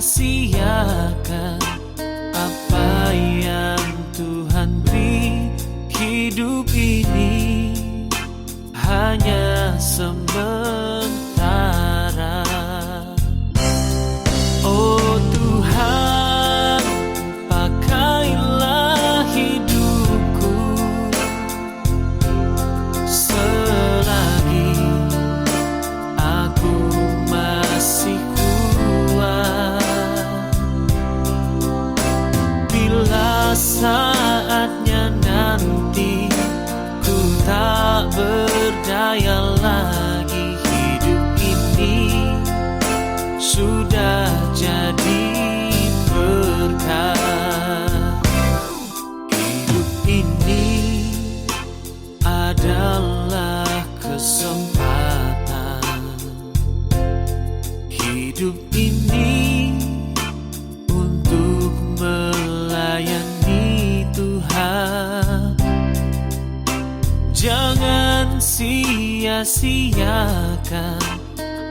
sia-siakan apa yang Tuhan beri. Hidup ini hanya sementara. Oh Tuhan, pakailah hidupku selagi aku masih kuat. Bila saatnya nanti ku tak berdaya lagi, hidup ini sudah jadi berkah. Hidup ini adalah kesempatan. Hidup ini untuk melayani Tuhan. Jangan sia-siakan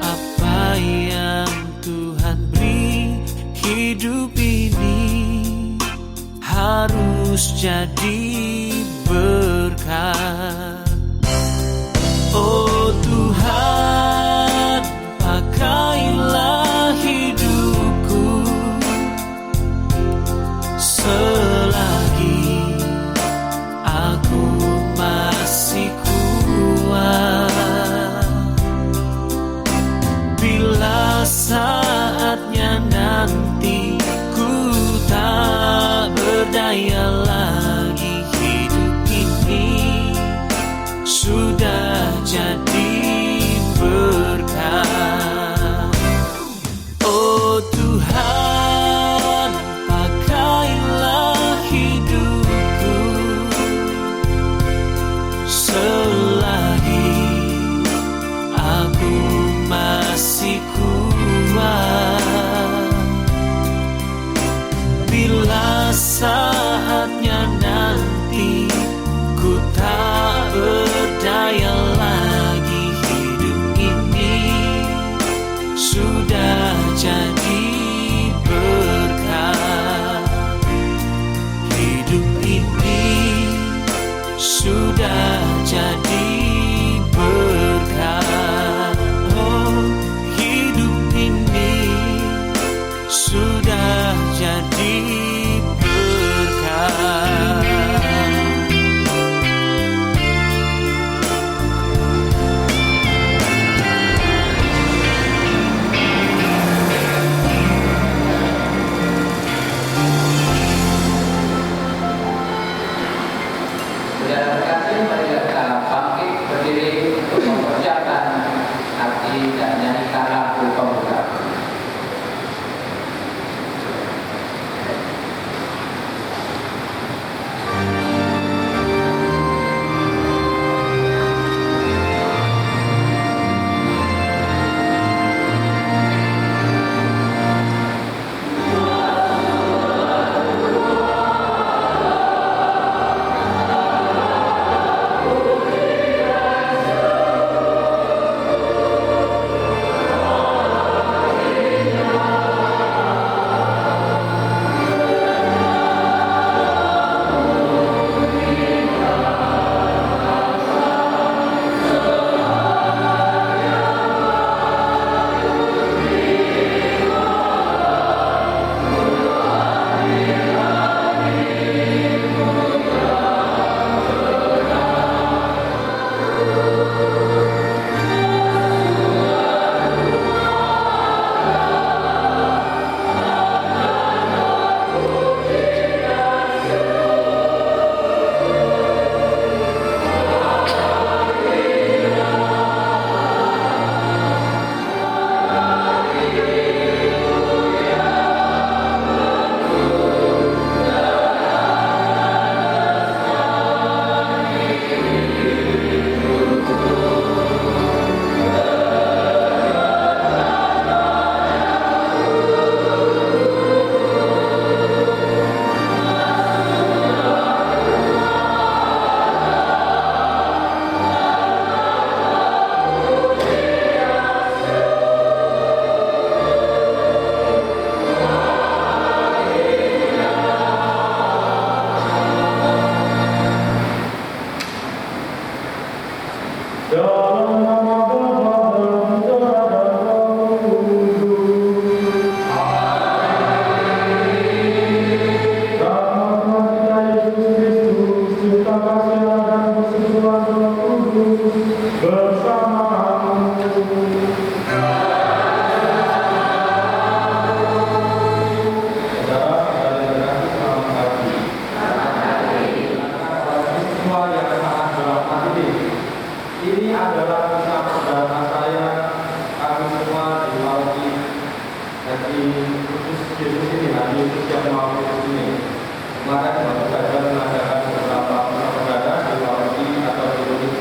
apa yang Tuhan beri. Hidup ini harus jadi berkah. Oh Tuhan, pakailah hidupku selagi aku masih kuat. Bila saatnya nanti ku tak berdaya lagi, hidup ini sudah jadi berkah. Oh Tuhan, pakailah hidupku selagi aku masih kuat. Bila saatnya nanti ku tak berdaya lagi, hidup ini sudah jadi berkah. Hidup ini sudah jadi berkah. Oh, hidup ini sudah jadi berkah. Saudara berkasih, mari kita bangkit berdiri untuk mempersiapkan arti dan nyanyikan lagu pembuka. Oh Dalam nama Bapa dan Putra dan Roh Kudus. Karena kita Yesus Kristus, cinta kasih dan persekutuan Roh Kudus bersamamu. Ini adalah kisah perdana saya, kami semua di Maluki. Jadi khusus Yesus ini, Nabi Yesus yang mau Yesus ini. Kemarin baru saja mengadakan beberapa kisah perdana di Maluki atau di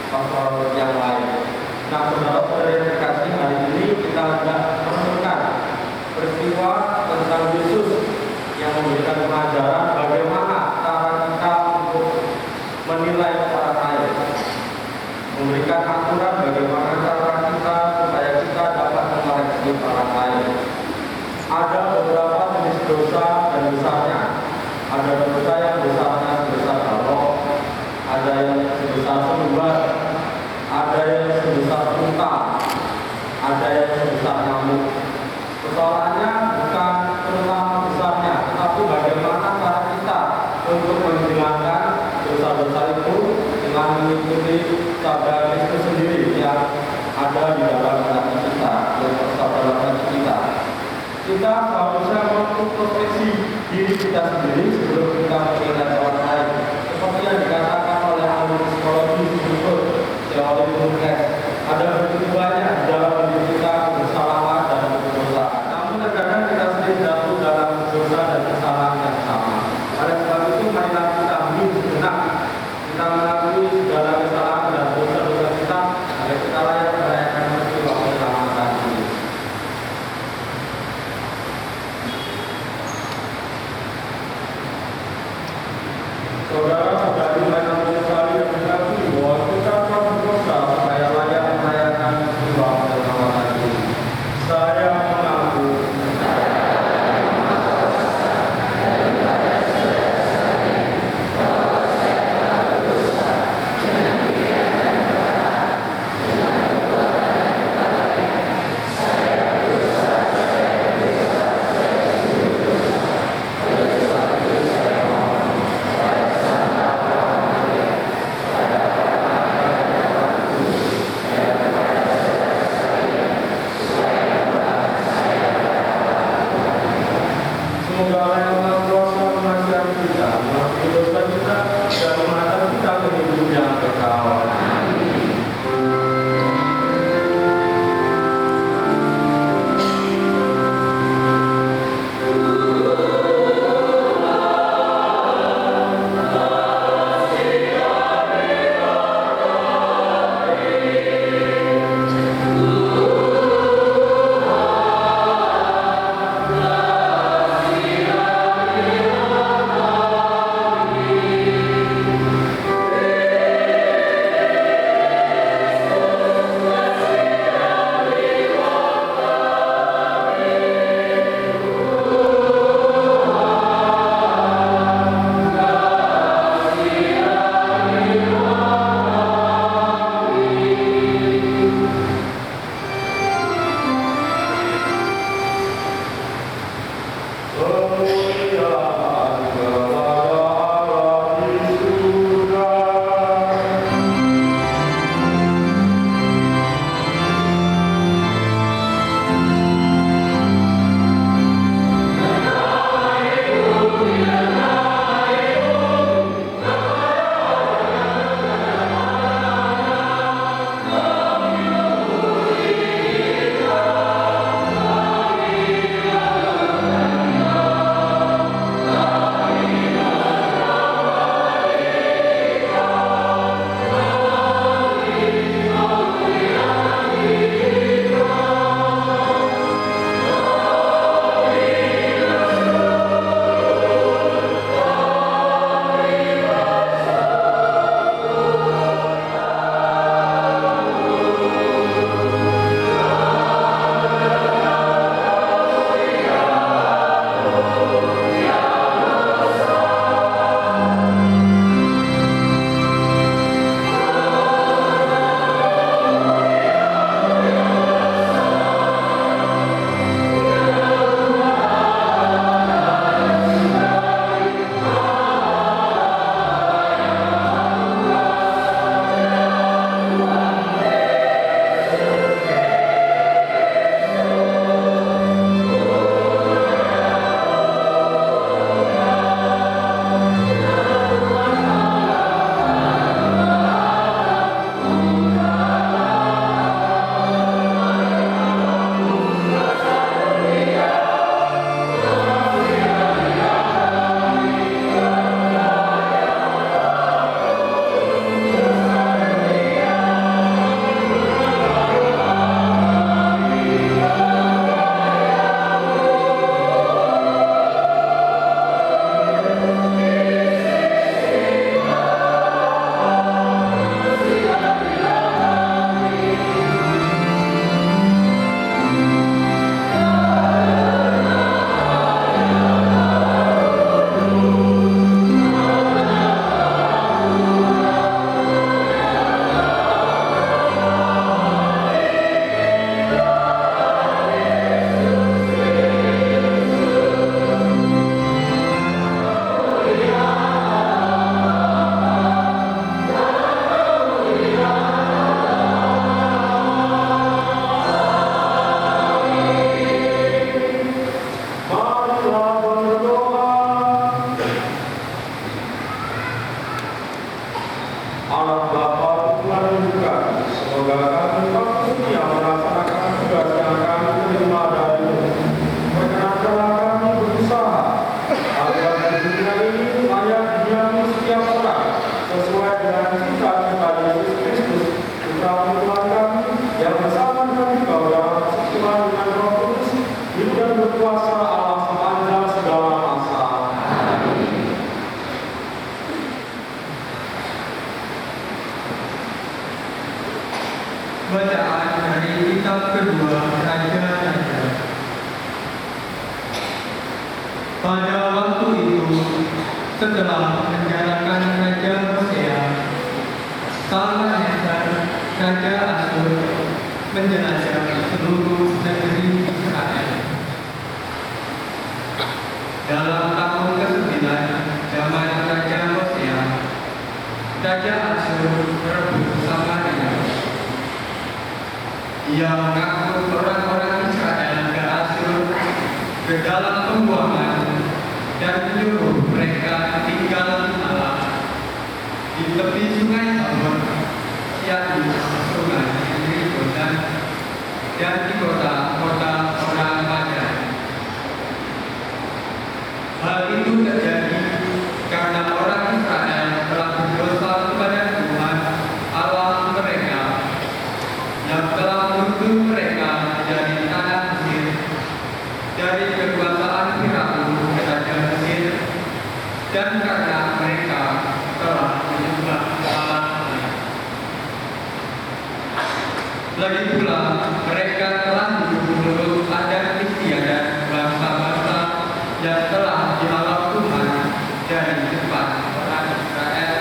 pastor yang lain. Nah, saudara-saudara yang terkasih, hari ini kita akan menemukan peristiwa tentang Yesus yang memberikan pengajaran bagaimana cara kita untuk menilai orang lain, memberikan aturan bagaimana cara kita supaya kita dapat mengoreksi orang lain. Ada beberapa jenis dosa dan besarnya. Ada dosa yang besarnya sebesar balok, ada yang sebesar sumber, ada yang sebesar unta, ada yang sebesar nyamuk. Persoalannya bukan tentang besarnya, tetapi bagaimana cara kita untuk menghilangkan dosa-dosa itu dengan mengikuti sabda Kristus sendiri yang ada di dalam hati kita, dalam hati kita. Kita seharusnya mengintrospeksi diri kita sendiri sebelum kita menilai orang lain. Seperti yang dikatakan oleh ahli psikologi disebut teori Bloomberg, ada begitu banyak di dalam diri kita kesalahan dan kedosaan. Namun terkadang kita sendiri jatuh dalam dosa dan kesalahan yang sama. Oleh sebab itu, marilah kita ambil sejenak, kita mengakui segala kesalahan dan dosa-dosa kita agar kita layak merayakan peristiwa keselamatan ini. Allah Bapa, Tuhan juga. Semoga kami mampu setia melaksanakan tugas yang kami terima darimu. Perkenankanlah kami berusaha agar di dunia ini layak dinyati setiap orang sesuai dengan cita-cita Yesus Kristus, putra Tuhan kami yang bersama dengan Engkau dalam persekutuan dengan Roh Kudus, hidup dan berkuasa Allah sepanjang segala masa. Bacaan dari kitab kedua Raja-Raja. Pada waktu itu, setelah menjalankan Raja Hosea, Salmaneser, Raja Asyur, menjelajah seluruh negeri Israel. Dalam tahun ke-9 zaman Raja Hosea, Raja Asyur merebut Samaria. Ia mengangkut orang-orang Israel ke Asyur ke dalam pembuangan dan menyuruh mereka tinggal di Alam, di tepi sungai Tabor, yakni sungai Yordan, dan di kota-kota orang Padan. Hal itu terjadi karena orang Israel telah berdosa kepada Tuhan Allah mereka, yang telah menuntun mereka dari tanah Mesir, dari kekuasaan Firaun raja Mesir, dan karena mereka telah menyembah Allah. Lagi pula mereka telah menurut adat istiadat bangsa-bangsa yang telah dihalau Tuhan dari depan orang Israel.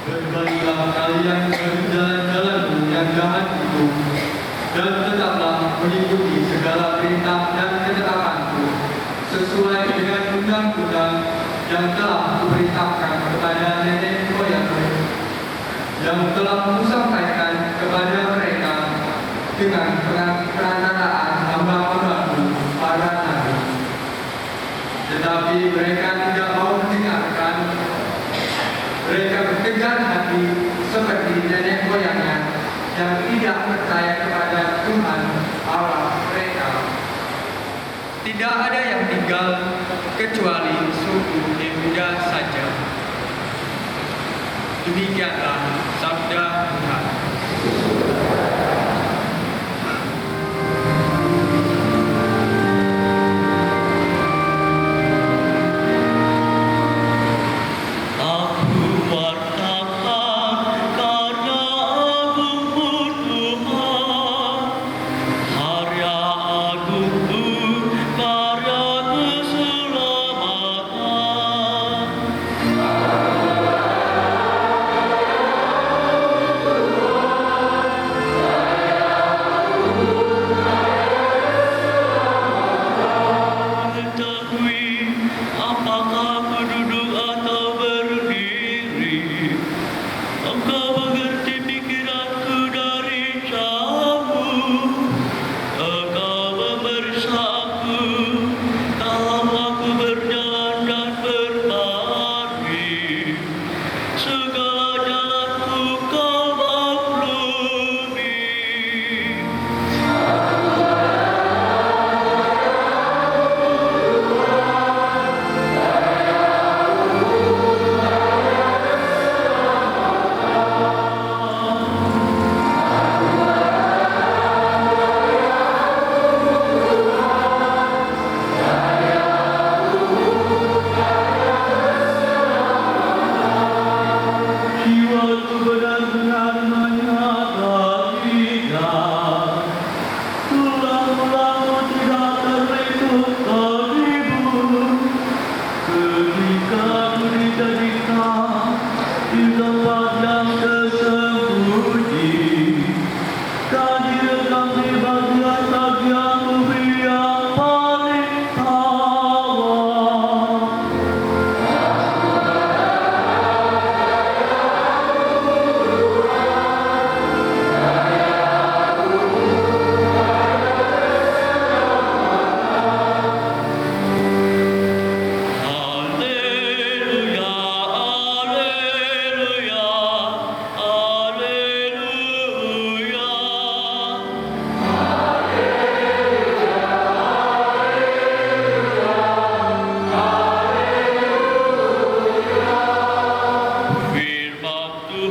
Berbalilah kalian dari jalan-jalanmu yang jahat itu, dan tetaplah mengikuti segala perintah dan ketetapanku sesuai dengan undang-undang yang telah kuperintahkan kepada nenek moyangmu, yang telah kusampaikan kepada mereka dengan perantaraan hamba-hambamu para nabi. Tetapi mereka tidak mau mendengarkan. Mereka bertegar hati seperti nenek moyangnya yang tidak percaya kepada Tuhan Allah mereka. Tidak ada yang tinggal kecuali suku Yehuda saja. Demikianlah sabda Tuhan. Keselamatan.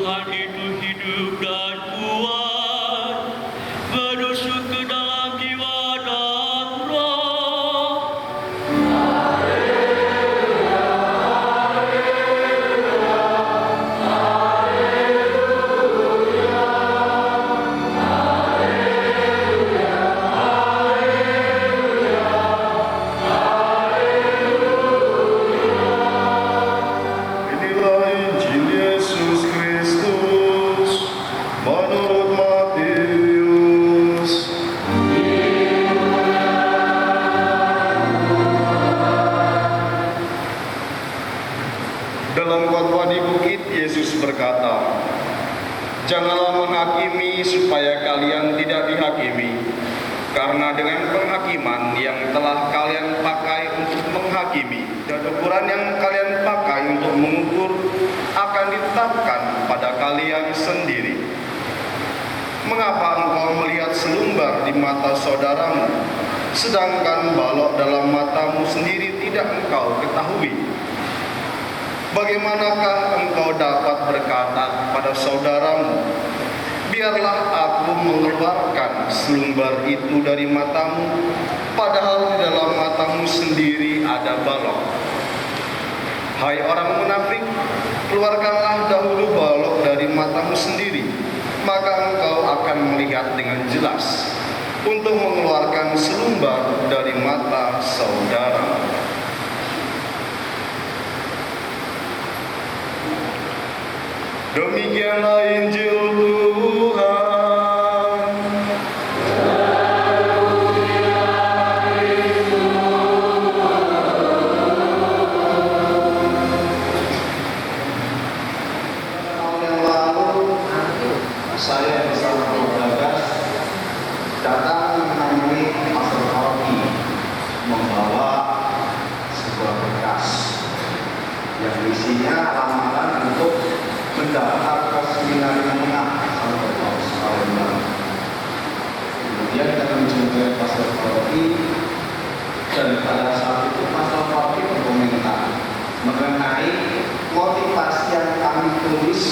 Tuhan itu hidup dan kuat, menusuk ke dalam jiwa dan roh. Inilah Injil Yesus Kristus menurut Matius. Dalam khotbah di bukit, Yesus berkata, "Janganlah menghakimi supaya kalian tidak dihakimi, karena dengan penghakiman yang telah kalian pakai untuk menghakimi dan ukuran yang kalian pakai untuk mengukur akan ditetapkan pada kalian sendiri. Mengapa engkau melihat selumbar di mata saudaramu, sedangkan balok dalam matamu sendiri tidak engkau ketahui? Bagaimanakah engkau dapat berkata pada saudaramu, biarlah aku mengeluarkan selumbar itu dari matamu, padahal di dalam matamu sendiri ada balok? Hai orang munafik, keluarkanlah dahulu balok dari matamu sendiri, maka engkau akan melihat dengan jelas untuk mengeluarkan selumbar dari mata saudara." Demikianlah Injil Tuhan. Tahun yang lalu saya bersama Pak Bagas datang menemui Pastor Rocky membawa sebuah berkas yang isinya lamaran untuk mendaftar ke seminari menengah sampai tahun Palembang. Kemudian kita menjumpai Pastor Rocky, dan pada saat itu Pastor Rocky berkomentar mengenai motivasi yang kami tulis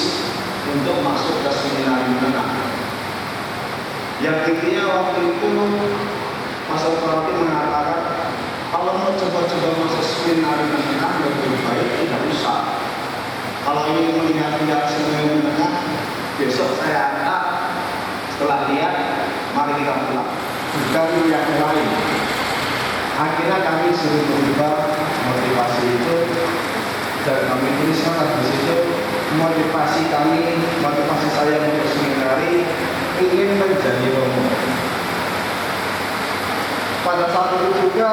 untuk masuk ke seminari menengah. Yang intinya waktu itu Pastor Rocky mengatakan, kalau mau coba-coba masuk seminari menengah lebih baik tidak usah. Kalau ingin melihat-lihat seminari menengah, besok saya angkat, setelah lihat, mari kita pulang. Bukan yang lain. Akhirnya kami suruh berubah motivasi itu, dan kami tuliskan di situ motivasi saya untuk seminari ingin menjadi romo. Pada saat itu juga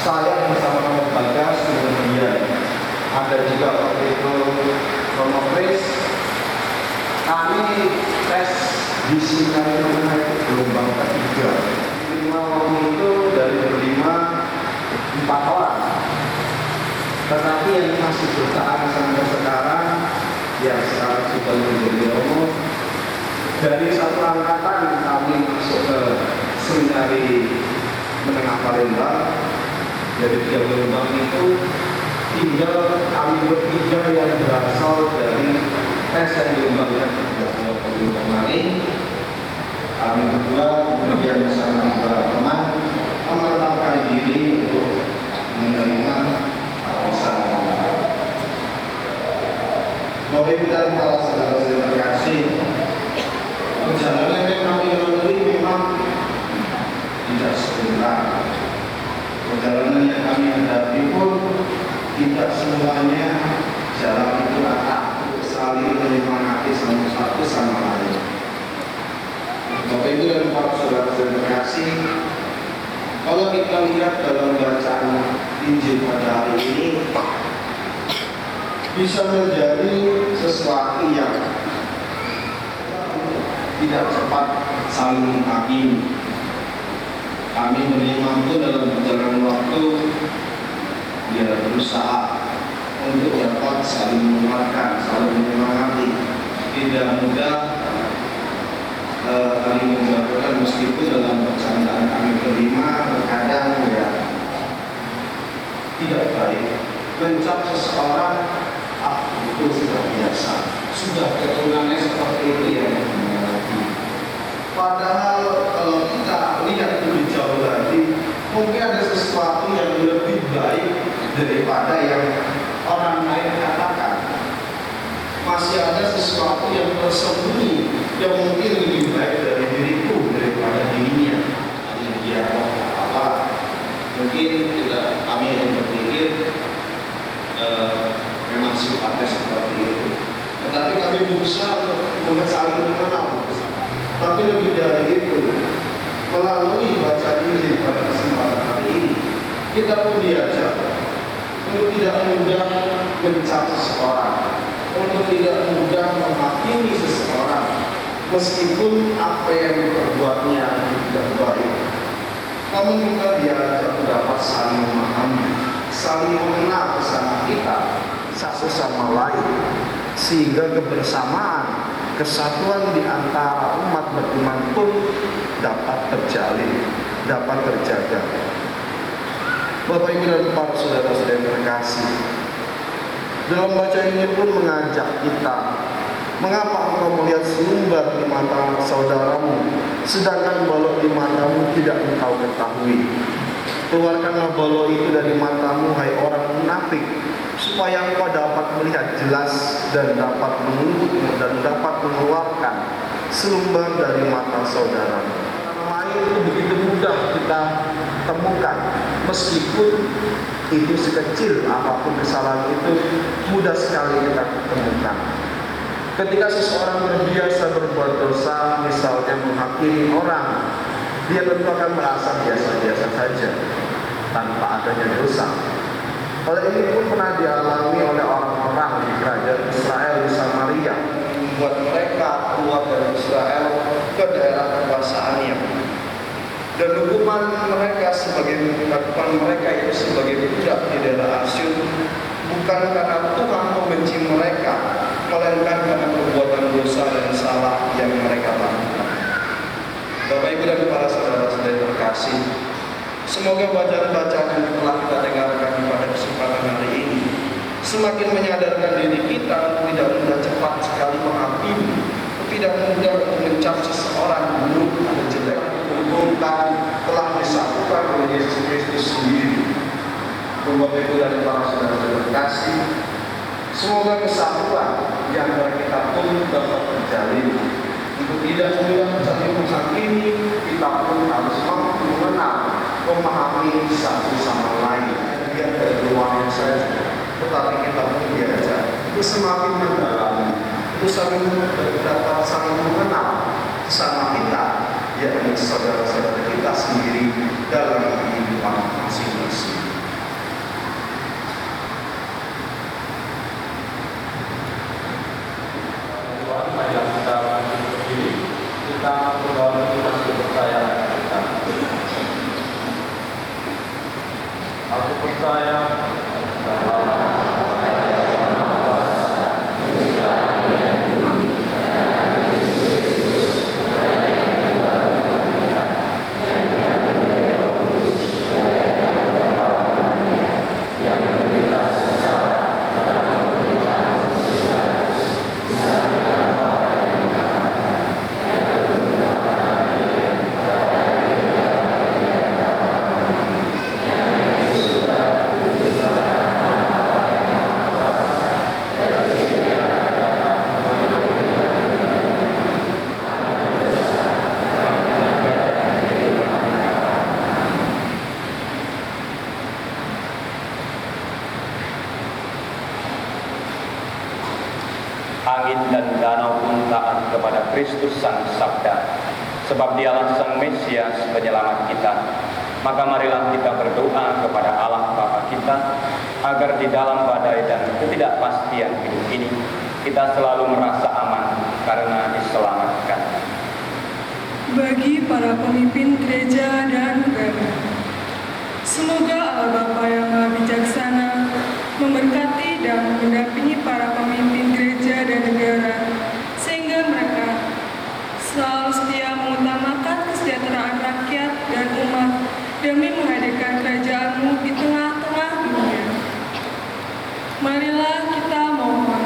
saya bersama Romo Bagas, kemudian ada juga waktu itu Romo Chris, kami tes di seminari menengah itu gelombang ketiga. Waktu itu dari berlima 4 orang. Tetapi yang masih bertahan sampai sekarang, yang sekarang sudah menjadi romo, dari satu angkatan kami masuk ke seminari menengah Palembang. Dari 3 gelombang itu tinggal kami bertiga yang berasal dari tes yang gelombangnya kemarin. Kami berdua kemudian bersama beberapa teman menetapkan diri untuk menerima pesan. Mari kita para saudara-saudara terkasih, perjalanan yang kami lalui memang tidak sebentar. Perjalanan yang kami hadapi pun tidak semuanya jalan itu rata, saling menyemangati satu sama lain. Bapak Ibu dan para saudara-saudara terkasih, kalau kita lihat dalam bacaan Injil pada hari ini, bisa menjadi sesuatu yang tidak cepat saling menghakimi. Kami mampu dalam perjalanan waktu, dia berusaha untuk dapat saling menguatkan, saling menyemangati. Tidak mudah kami menjabarkan, meskipun dalam bercandaan kami berlima terkadang ya tidak baik mencap seseorang, itu sudah biasa, sudah keturunannya seperti itu ya. Padahal kalau kita lihat lebih jauh lagi, mungkin ada sesuatu yang lebih baik daripada yang orang lain katakan. Masih ada sesuatu yang tersembunyi yang mungkin lebih baik dari diriku daripada dirinya. Hanya dia apa? Mungkin kita kami yang berpikir memang sifatnya seperti itu. Tetapi kami berusaha untuk saling mengenal. Tapi lebih dari itu, melalui baca Injil pada kesempatan hari ini, kita pun diajak untuk tidak mudah mencap seseorang, untuk tidak mudah menghakimi seseorang, meskipun apa yang diperbuatnya tidak baik. Kami juga diajak dapat saling memahami, saling mengenal sesama kita, satu sama lain, sehingga kebersamaan, kesatuan di antara umat beriman pun dapat terjalin, dapat terjaga. Bapak Ibu dan para saudara-saudara yang terkasih, dalam baca ini pun mengajak kita, mengapa engkau melihat selumbar di mata saudaramu, sedangkan bolok di matamu tidak engkau ketahui? Keluarkanlah bolok itu dari matamu, hai orang munafik, supaya engkau dapat melihat jelas dan dapat mengeluarkan selumbar dari mata saudara. Lain itu begitu mudah kita temukan, meskipun itu sekecil apapun kesalahan itu mudah sekali kita temukan. Ketika seseorang terbiasa berbuat dosa, misalnya menghakimi orang, dia tentu akan merasa biasa-biasa saja tanpa adanya dosa. Hal ini pun pernah dialami oleh orang-orang di kerajaan Israel di Samaria, membuat mereka keluar dari Israel ke daerah kekuasaannya. Dan hukuman mereka itu sebagai budak di daerah Asyur bukan karena Tuhan membenci mereka, melainkan karena perbuatan dosa dan salah yang mereka lakukan. Bapak Ibu dan para saudara-saudara terkasih, semoga bacaan-bacaan yang telah kita dengarkan pada kesempatan hari ini semakin menyadarkan diri kita untuk tidak mudah cepat sekali menghakimi, tidak mudah untuk mencap seseorang buruk atau jelek, bukan telah disatukan oleh Yesus Kristus sendiri. Bapak Ibu dan para saudara-saudara terkasih, semoga kesatuan di antara kita pun dapat terjalin. Untuk tidak mudah saling menghakimi, kita pun harus mampu mengenal, memahami satu sama lain. Dia dari ruangnya saja, tetapi kita pun diajak itu semakin mendalami, itu dapat saling mengenal sama kita, yakni saudara-saudara kita sendiri dalam kehidupan masing-masing. Kita berdoa untuk kepercayaan kita. Aku percaya angin dan danau pun taat kepada Kristus Sang Sabda, sebab Dialah Sang Mesias penyelamat kita. Maka marilah kita berdoa kepada Allah Bapa kita, agar di dalam badai dan ketidakpastian hidup ini, kita selalu merasa aman karena diselamatkan. Bagi para pemimpin gereja dan negara, semoga Allah Bapa yang Maha Bijaksana memberkati dan mendampingi para pemimpin gereja dan negara, sehingga mereka selalu setia mengutamakan kesejahteraan rakyat dan umat demi menghadirkan kerajaan-Mu di tengah-tengah dunia. Marilah kita mohon.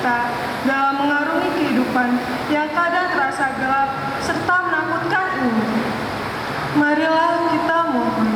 kita dalam mengarungi kehidupan yang kadang terasa gelap serta menakutkan ini. Marilah kita mohon.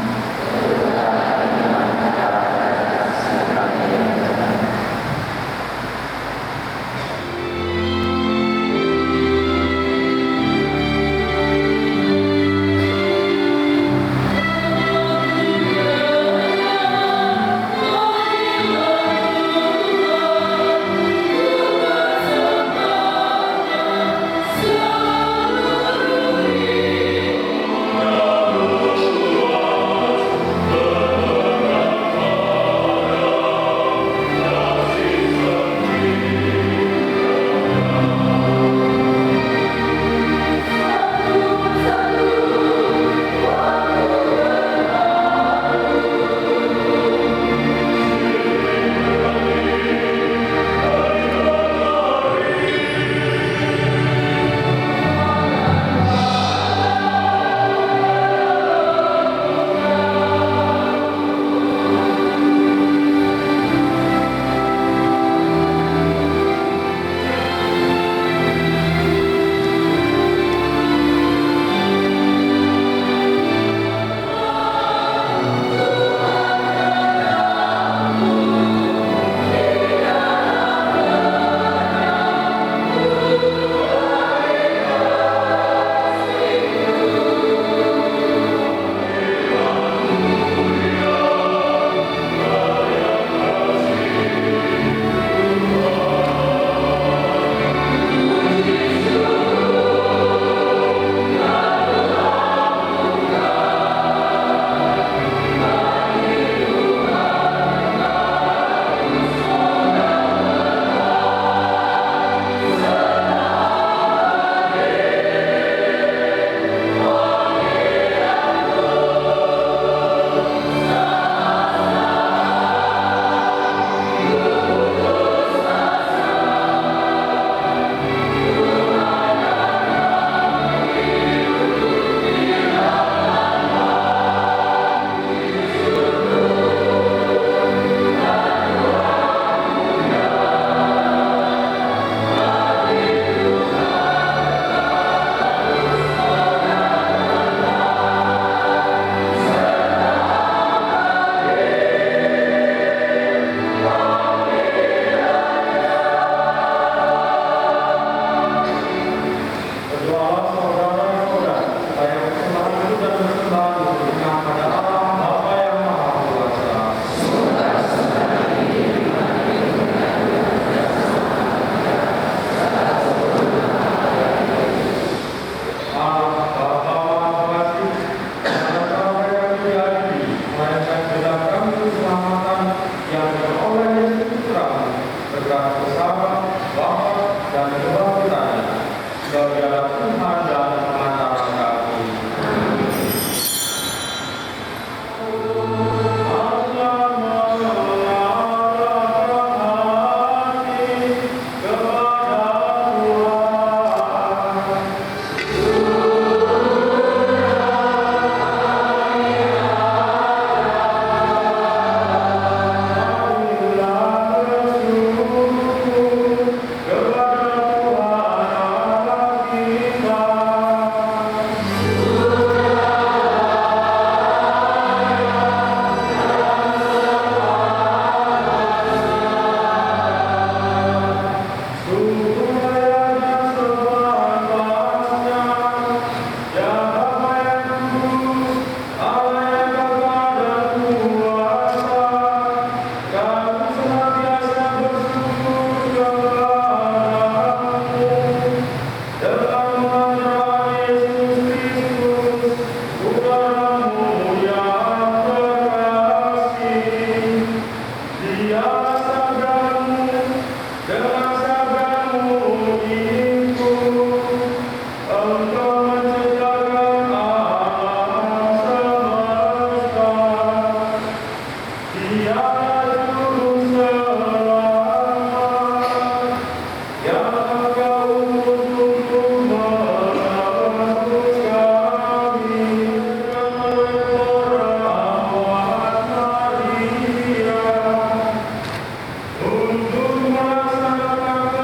Untuk melaksanakan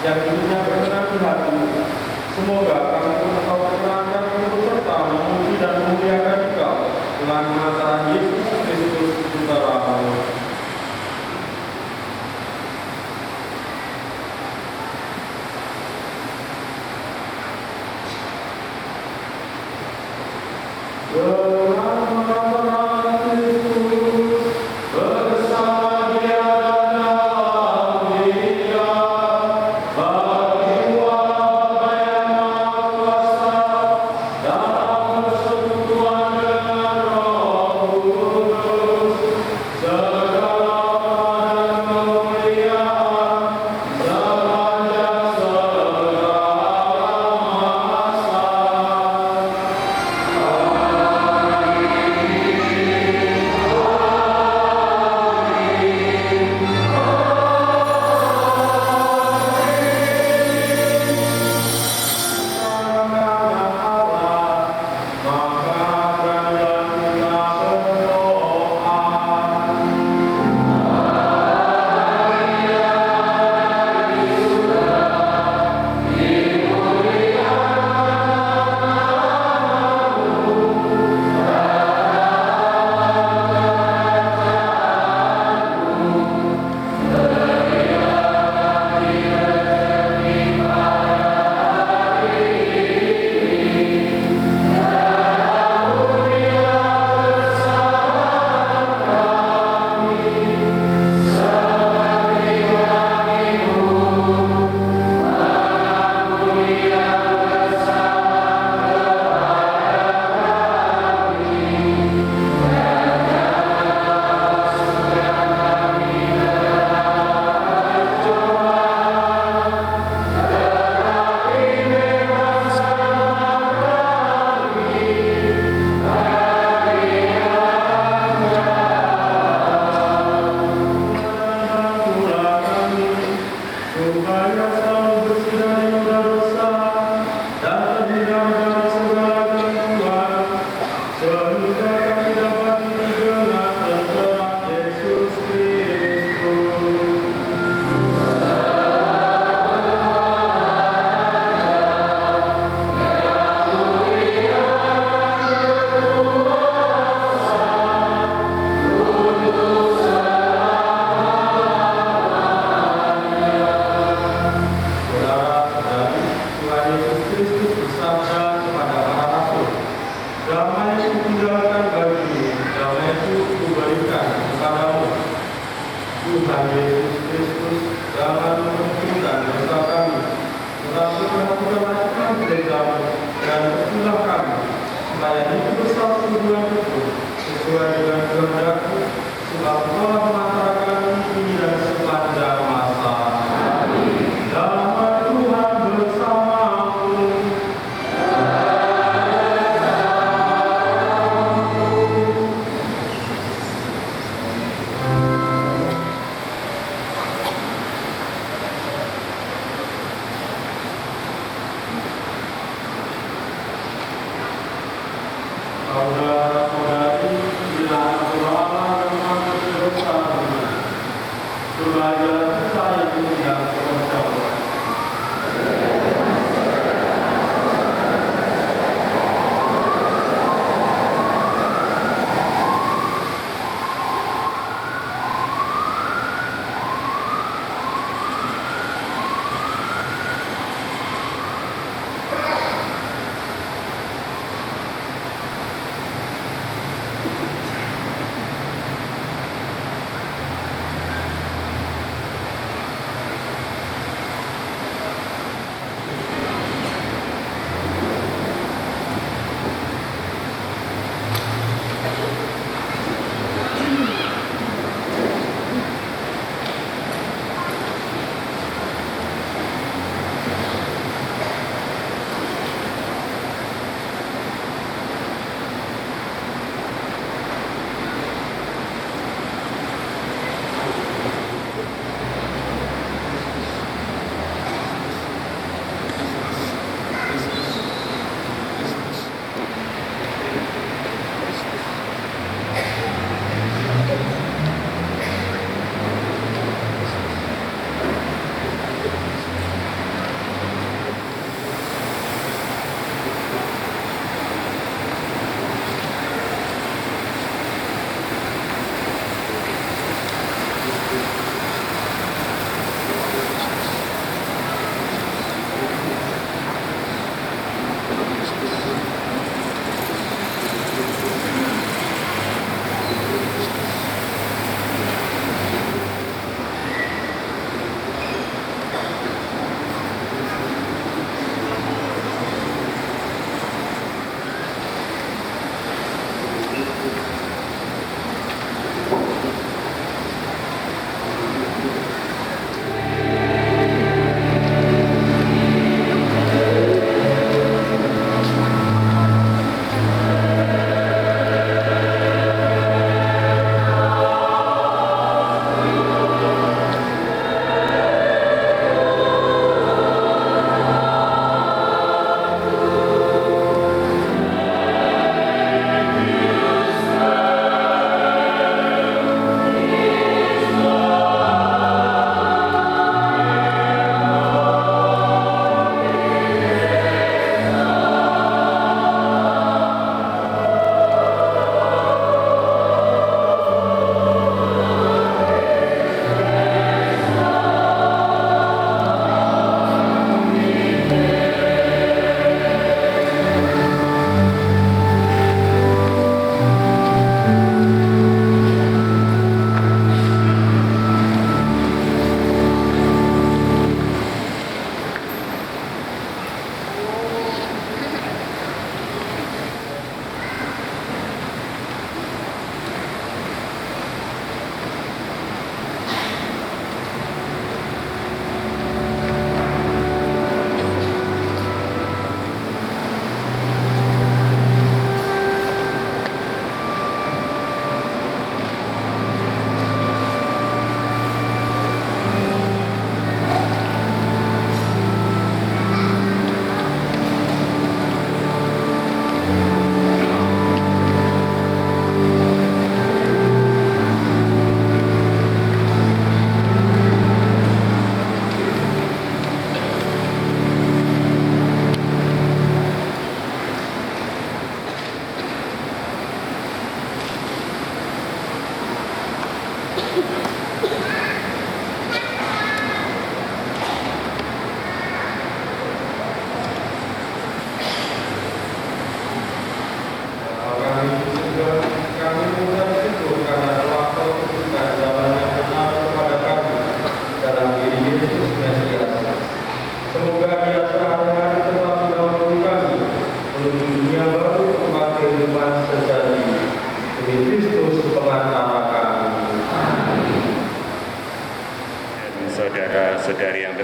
yang hidupnya berkenan di hati. Semoga kami pun engkau perkenankan untuk serta memuji dan memuliakan Engkau dengan pengasaran Yesus Kristus Saudaramu. Saudara-saudari, bila Allah dan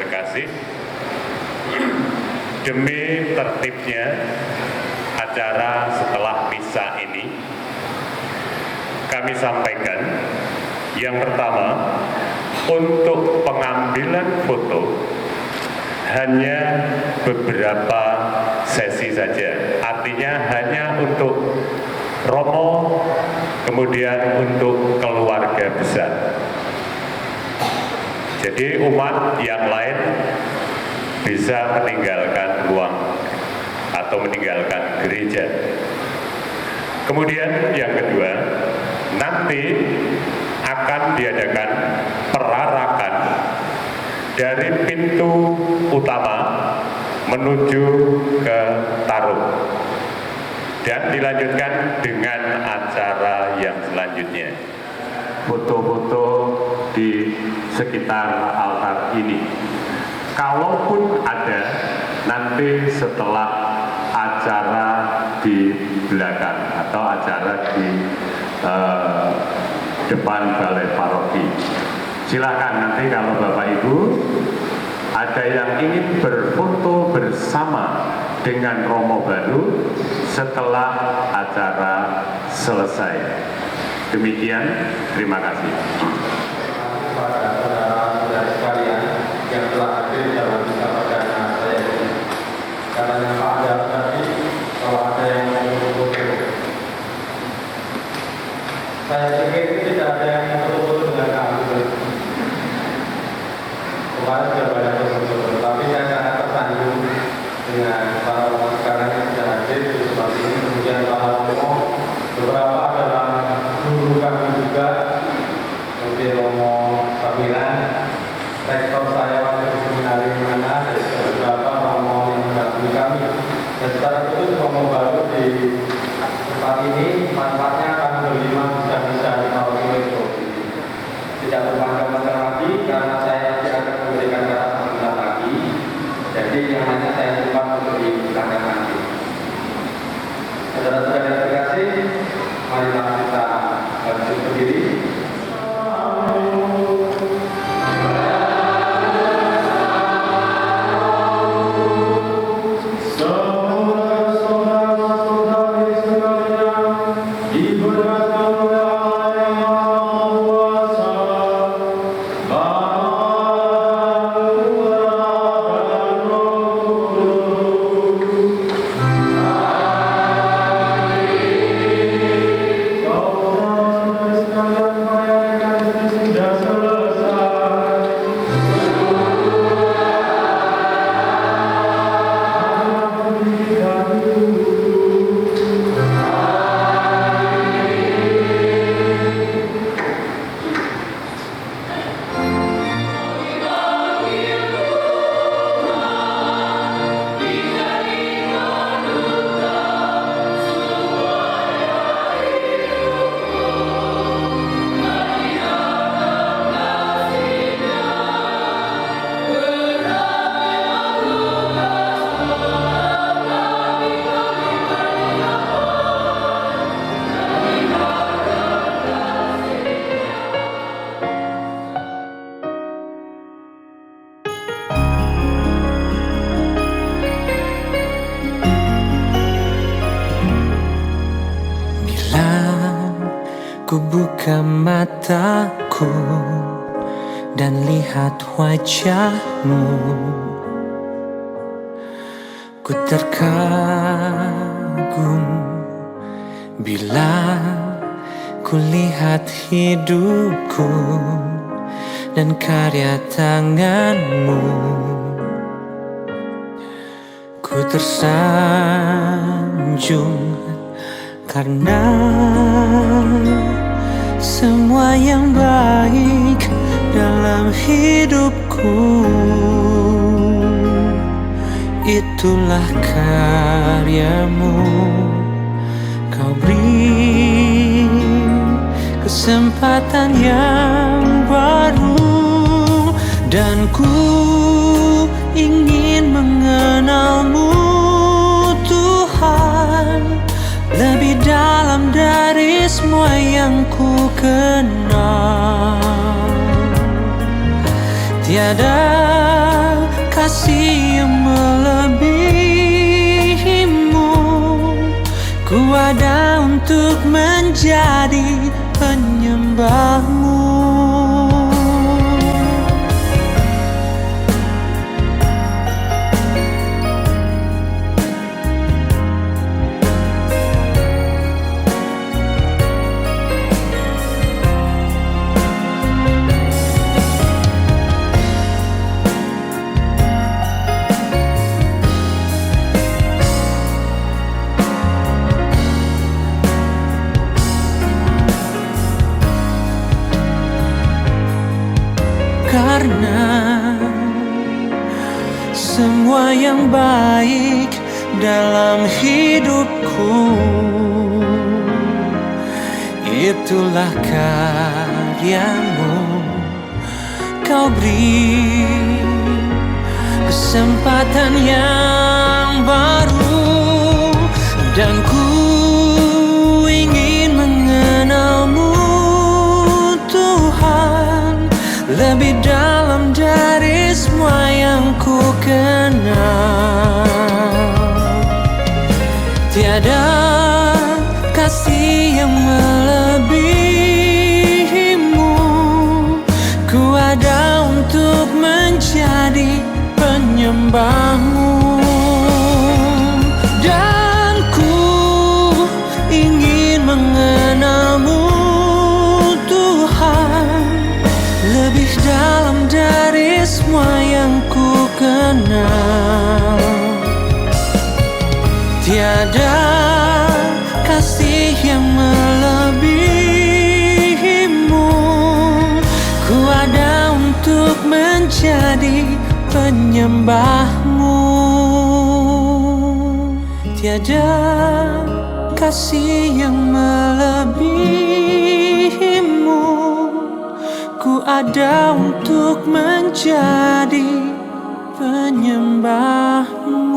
terkasih, demi tertibnya acara setelah misa ini, kami sampaikan yang pertama, untuk pengambilan foto hanya beberapa sesi saja, artinya hanya untuk romo, kemudian untuk keluarga besar. Jadi umat yang lain bisa meninggalkan ruang atau meninggalkan gereja. Kemudian yang kedua, nanti akan diadakan perarakan dari pintu utama menuju ke Tarung dan dilanjutkan dengan acara yang selanjutnya. Foto-foto di sekitar altar ini, kalaupun ada, nanti setelah acara di belakang atau acara di depan balai paroki. Silakan nanti kalau Bapak Ibu ada yang ingin berfoto bersama dengan Romo baru setelah acara selesai. Demikian, terima kasih. Kepada saudara-saudara sekalian yang telah hadir dalam misa perdana saya ini. Katanya Pak Adar tadi, kalau ada yang mau foto, saya pikir tidak ada yang foto-foto dengan kami. Kemarin sudah banyak foto-foto, tapi saya sangat tersanjung dengan para orang sekarang yang sudah hadir di tempat ini. Kemudian para Romo, beberapa adalah guru kami juga, seperti Romo Samiran, rektor saya waktu di seminari mana, dan beberapa Romo yang mendampingi kami. Dan secara khusus Romo baru di tempat ini, manfaatnya akan berlima bisa-bisa di paroki itu. Tidak bermacam-macam lagi, karena saya nanti akan memberikan kata sebentar lagi. Jadi yang hanya saya simpan untuk digunakan nanti. Saudara-saudara yang terkasih, marilah kita bangkit berdiri. Ku buka mataku dan lihat wajahmu, ku terkagum bila ku lihat hidupku dan karya tanganmu. Ku tersanjung karena semua yang baik dalam hidupku itulah karyamu. Kau beri kesempatan yang baru dan ku ingin mengenalmu Tuhan lebih dalam dari semua yang ku kenal. Tiada kasih yang melebihimu. Ku ada untuk menjadi penyembahmu. Karena semua yang baik dalam hidupku itulah karyamu. Kau beri kesempatan yang baru, dan ku ingin mengenalmu Tuhan lebih dalam dari semua yang ku kenal. Tiada kasih yang melebihimu. Ku ada untuk menjadi penyembahmu, dan ku ingin mengenalmu Tuhan lebih dalam dari semua yang ku kenal. Tiada kasih yang melebihimu. Ku ada untuk menjadi penyembahmu. Tiada kasih yang melebihimu. Ku ada untuk menjadi penyembahmu.